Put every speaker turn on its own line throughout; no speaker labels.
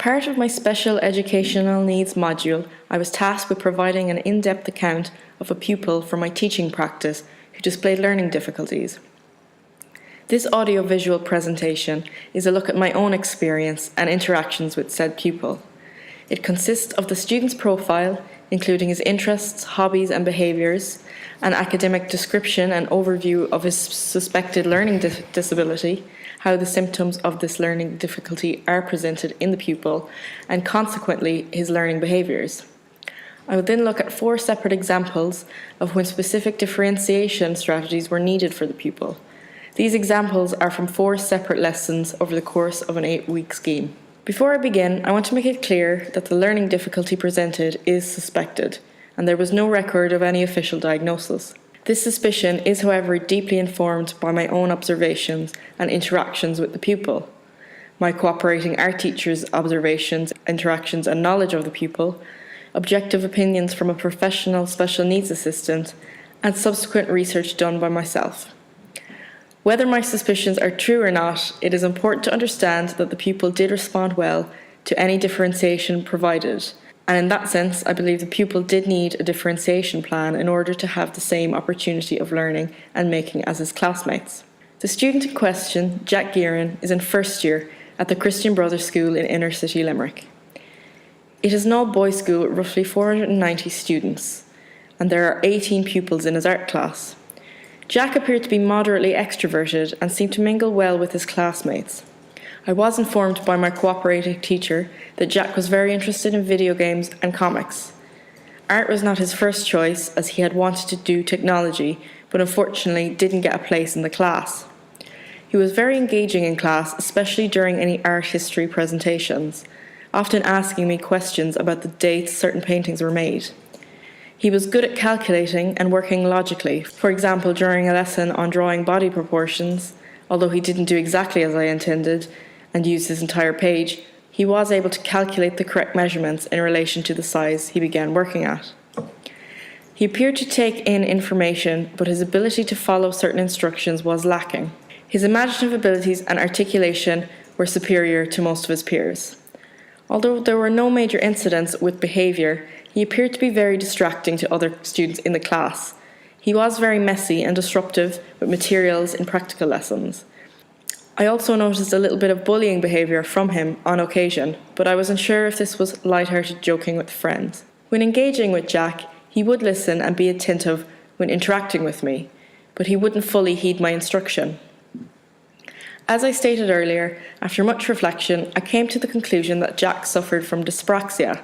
part of my special educational needs module, I was tasked with providing an in-depth account of a pupil from my teaching practice who displayed learning difficulties. This audio-visual presentation is a look at my own experience and interactions with said pupil. It consists of the student's profile, including his interests, hobbies and behaviours, an academic description and overview of his suspected learning disability, how the symptoms of this learning difficulty are presented in the pupil, and consequently his learning behaviours. I would then look at 4 separate examples of when specific differentiation strategies were needed for the pupil. These examples are from 4 separate lessons over the course of an 8-week scheme. Before I begin, I want to make it clear that the learning difficulty presented is suspected, and there was no record of any official diagnosis. This suspicion is, however, deeply informed by my own observations and interactions with the pupil, my cooperating art teacher's observations, interactions and knowledge of the pupil, objective opinions from a professional special needs assistant, and subsequent research done by myself. Whether my suspicions are true or not, it is important to understand that the pupil did respond well to any differentiation provided, and in that sense, I believe the pupil did need a differentiation plan in order to have the same opportunity of learning and making as his classmates. The student in question, Jack Gearan, is in first year at the Christian Brothers School in inner city Limerick. It is an all-boys school with roughly 490 students, and there are 18 pupils in his art class. Jack appeared to be moderately extroverted and seemed to mingle well with his classmates. I was informed by my cooperating teacher that Jack was very interested in video games and comics. Art was not his first choice, as he had wanted to do technology, but unfortunately didn't get a place in the class. He was very engaging in class, especially during any art history presentations, often asking me questions about the dates certain paintings were made. He was good at calculating and working logically. For example, during a lesson on drawing body proportions, although he didn't do exactly as I intended and used his entire page, he was able to calculate the correct measurements in relation to the size he began working at. He appeared to take in information, but his ability to follow certain instructions was lacking. His imaginative abilities and articulation were superior to most of his peers. Although there were no major incidents with behaviour, he appeared to be very distracting to other students in the class. He was very messy and disruptive with materials in practical lessons. I also noticed a little bit of bullying behaviour from him on occasion, but I was unsure if this was light-hearted joking with friends. When engaging with Jack, he would listen and be attentive when interacting with me, but he wouldn't fully heed my instruction. As I stated earlier, after much reflection, I came to the conclusion that Jack suffered from dyspraxia.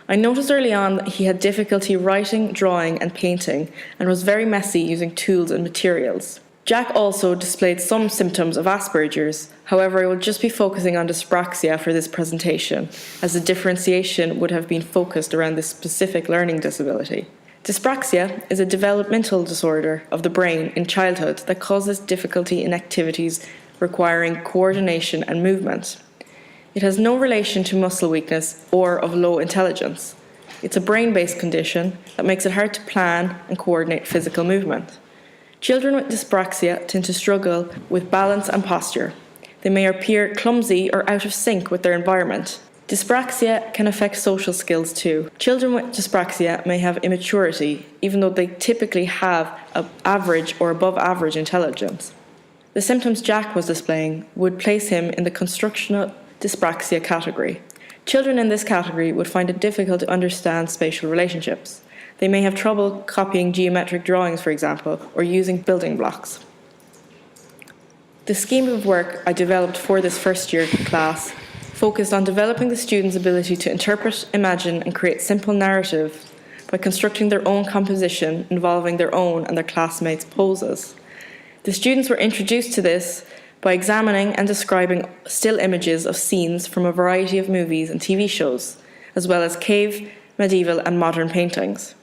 I noticed early on that he had difficulty writing, drawing and painting, and was very messy using tools and materials. Jack also displayed some symptoms of Asperger's. However, I will just be focusing on dyspraxia for this presentation, as the differentiation would have been focused around this specific learning disability. Dyspraxia is a developmental disorder of the brain in childhood that causes difficulty in activities requiring coordination and movement. It has no relation to muscle weakness or of low intelligence. It's a brain-based condition that makes it hard to plan and coordinate physical movement. Children with dyspraxia tend to struggle with balance and posture. They may appear clumsy or out of sync with their environment. Dyspraxia can affect social skills too. Children with dyspraxia may have immaturity, even though they typically have an average or above average intelligence. The symptoms Jack was displaying would place him in the constructional dyspraxia category. Children in this category would find it difficult to understand spatial relationships. They may have trouble copying geometric drawings, for example, or using building blocks. The scheme of work I developed for this first year class focused on developing the students' ability to interpret, imagine, and create simple narrative by constructing their own composition involving their own and their classmates' poses. The students were introduced to this by examining and describing still images of scenes from a variety of movies and TV shows, as well as cave, medieval and modern paintings.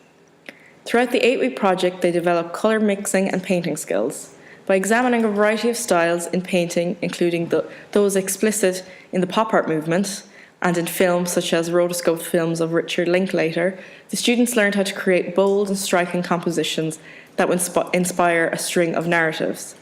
Throughout the 8-week project, they developed colour mixing and painting skills by examining a variety of styles in painting, including those explicit in the pop art movement and in films such as rotoscope films of Richard Linklater. The students learned how to create bold and striking compositions that would inspire a string of narratives.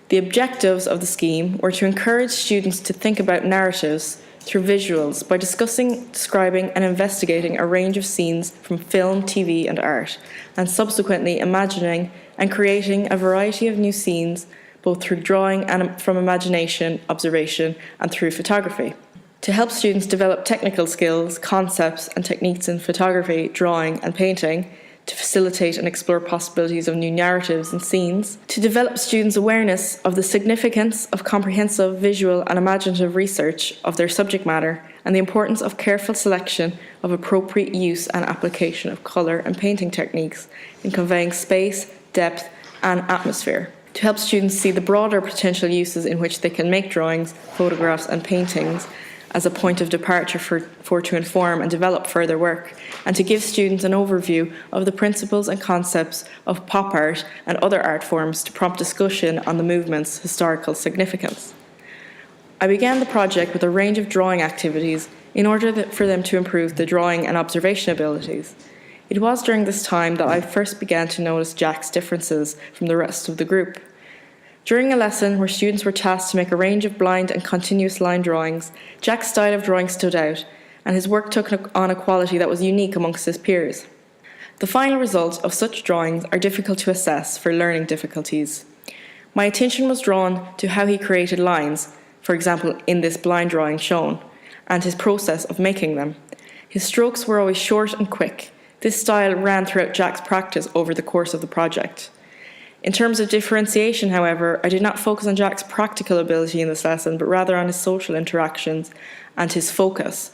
The objectives of the scheme were to encourage students to think about narratives through visuals by discussing, describing and investigating a range of scenes from film, TV and art, and subsequently imagining and creating a variety of new scenes both through drawing and from imagination, observation and through photography. To help students develop technical skills, concepts and techniques in photography, drawing and painting, to facilitate and explore possibilities of new narratives and scenes, to develop students' awareness of the significance of comprehensive visual and imaginative research of their subject matter and the importance of careful selection of appropriate use and application of colour and painting techniques in conveying space, depth and atmosphere, to help students see the broader potential uses in which they can make drawings, photographs and paintings as a point of departure for to inform and develop further work, and to give students an overview of the principles and concepts of pop art and other art forms to prompt discussion on the movement's historical significance. I began the project with a range of drawing activities in order for them to improve the drawing and observation abilities. It was during this time that I first began to notice Jack's differences from the rest of the group. During a lesson where students were tasked to make a range of blind and continuous line drawings, Jack's style of drawing stood out, and his work took on a quality that was unique amongst his peers. The final results of such drawings are difficult to assess for learning difficulties. My attention was drawn to how he created lines, for example in this blind drawing shown, and his process of making them. His strokes were always short and quick. This style ran throughout Jack's practice over the course of the project. In terms of differentiation, however, I did not focus on Jack's practical ability in this lesson, but rather on his social interactions and his focus.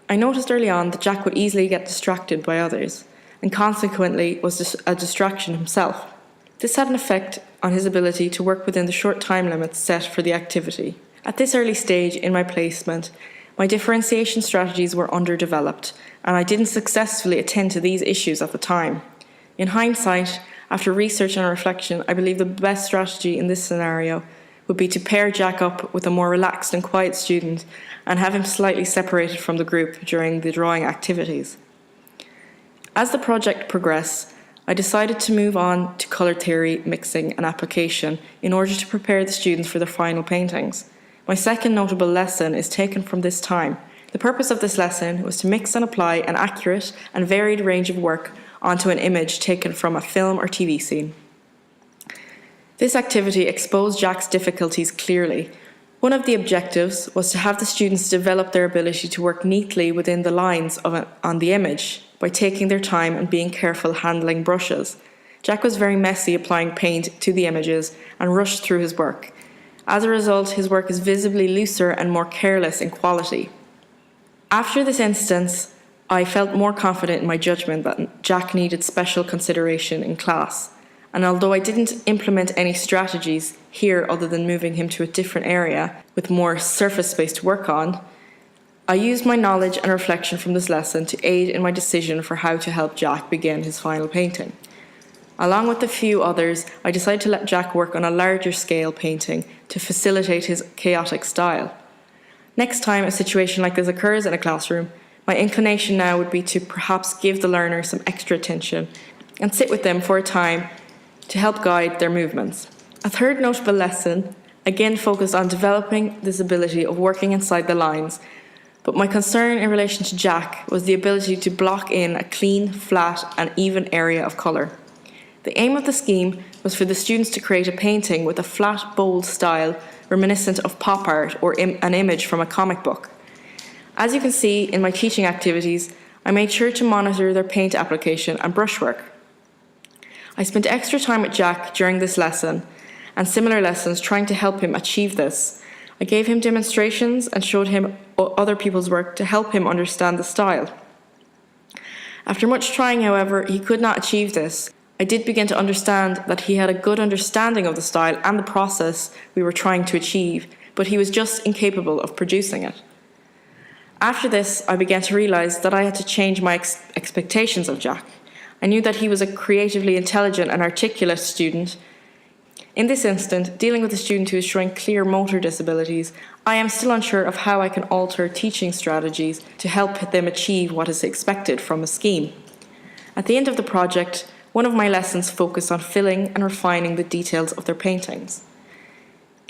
I noticed early on that Jack would easily get distracted by others, and consequently was a distraction himself. This had an effect on his ability to work within the short time limits set for the activity. At this early stage in my placement, my differentiation strategies were underdeveloped, and I didn't successfully attend to these issues at the time. In hindsight, after research and reflection, I believe the best strategy in this scenario would be to pair Jack up with a more relaxed and quiet student and have him slightly separated from the group during the drawing activities. As the project progressed, I decided to move on to colour theory, mixing and application in order to prepare the students for their final paintings. My second notable lesson is taken from this time. The purpose of this lesson was to mix and apply an accurate and varied range of work onto an image taken from a film or TV scene. This activity exposed Jack's difficulties clearly. One of the objectives was to have the students develop their ability to work neatly within the lines on the image by taking their time and being careful handling brushes. Jack was very messy applying paint to the images and rushed through his work. As a result, his work is visibly looser and more careless in quality. After this instance, I felt more confident in my judgment that Jack needed special consideration in class, and although I didn't implement any strategies here other than moving him to a different area with more surface space to work on, I used my knowledge and reflection from this lesson to aid in my decision for how to help Jack begin his final painting. Along with a few others, I decided to let Jack work on a larger scale painting to facilitate his chaotic style. Next time a situation like this occurs in a classroom, my inclination now would be to perhaps give the learner some extra attention and sit with them for a time to help guide their movements. A third notable lesson again focused on developing this ability of working inside the lines, but my concern in relation to Jack was the ability to block in a clean, flat and even area of colour. The aim of the scheme was for the students to create a painting with a flat, bold style reminiscent of pop art or an image from a comic book. As you can see in my teaching activities, I made sure to monitor their paint application and brushwork. I spent extra time with Jack during this lesson and similar lessons trying to help him achieve this. I gave him demonstrations and showed him other people's work to help him understand the style. After much trying, however, he could not achieve this. I did begin to understand that he had a good understanding of the style and the process we were trying to achieve, but he was just incapable of producing it. After this, I began to realise that I had to change my expectations of Jack. I knew that he was a creatively intelligent and articulate student. In this instant, dealing with a student who is showing clear motor disabilities, I am still unsure of how I can alter teaching strategies to help them achieve what is expected from a scheme. At the end of the project, one of my lessons focused on filling and refining the details of their paintings.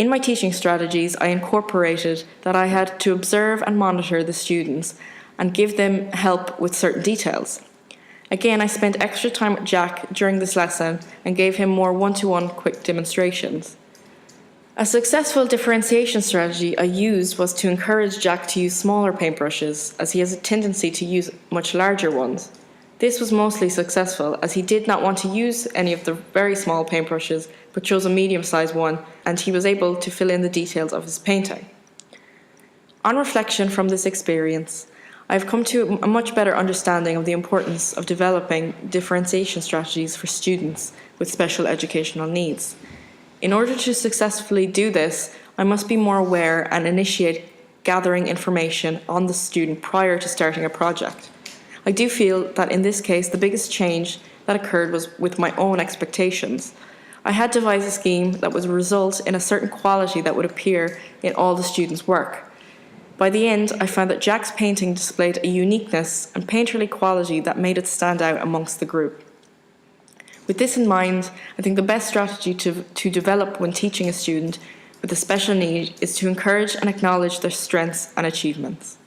In my teaching strategies, I incorporated that I had to observe and monitor the students and give them help with certain details. Again, I spent extra time with Jack during this lesson and gave him more one-to-one quick demonstrations. A successful differentiation strategy I used was to encourage Jack to use smaller paintbrushes, as he has a tendency to use much larger ones. This was mostly successful, as he did not want to use any of the very small paintbrushes, but chose a medium-sized one, and he was able to fill in the details of his painting. On reflection from this experience, I have come to a much better understanding of the importance of developing differentiation strategies for students with special educational needs. In order to successfully do this, I must be more aware and initiate gathering information on the student prior to starting a project. I do feel that in this case, the biggest change that occurred was with my own expectations. I had devised a scheme that would result in a certain quality that would appear in all the students' work. By the end, I found that Jack's painting displayed a uniqueness and painterly quality that made it stand out amongst the group. With this in mind, I think the best strategy to develop when teaching a student with a special need is to encourage and acknowledge their strengths and achievements.